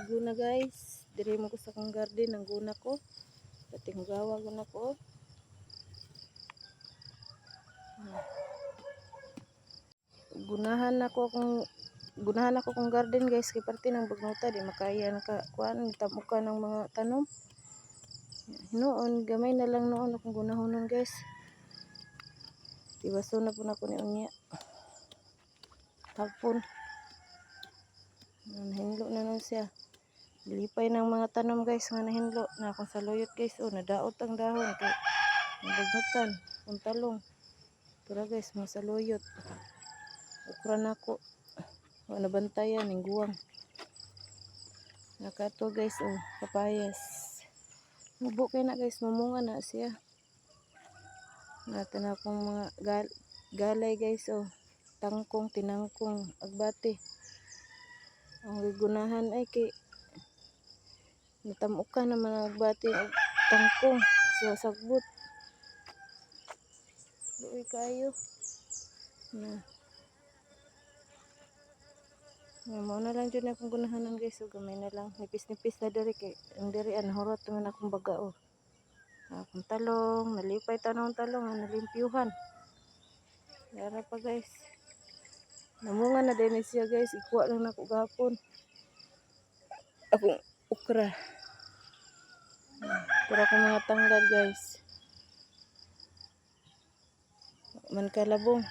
guna guys. Diri mo ko sa kong garden ang guna ko. Dating gawa guna ko. Gunahan ako kong garden guys kay parte ng bagnuta di makaya naka kuan tamuka ng mga tanom. Noon gamay na lang noon akong gunahonon guys. Tibaso na po na ko ni unya. Hapon. Nahinlo na nun siya. Lipay ng mga tanom guys nga nahinlo na akong saluyot guys. Oh, nadaot ang dahon kay nabagnutan kung talong. Tara guys, mga saluyot. Ukra na ako. Nabantayan ng guwang. Nakato guys, oh, papayas. Mubo kay na guys, mamunga na siya. Natin akong mga galay guys, oh. Tangkong, tinangkong, agbati. Ang gunahan ay kay natamukan naman ang agbati og tangkong. So, sagbot. Luoy kayo. Na. Mao na lang dyan akong gunahanan guys. So, gamay na lang. Nipis-nipis na diri kay ang diri hurot naman akong baga, oh. Akong talong, nalipay tanong talong, nalimpyuhan. Yara pa guys. Namunga na din siya guys. Ikuha lang na ako gapon. Akong ukra. Pura akong mga tanglad guys. Man kalabong.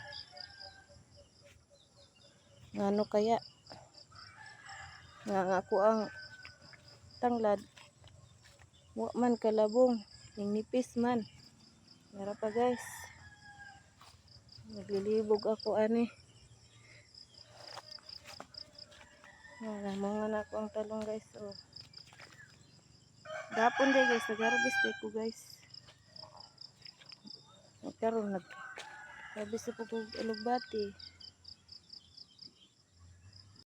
Ngano kaya? Nga ako ang tanglad. Wa man kalabong. Ning nipis man. Yara pa guys. Naglilibog ako ani. Mga na ako ang talong guys. Oh. Gapon day guys. Nag-harvest day ko guys. Nagkaroon nag-harvest ako kong alugbati.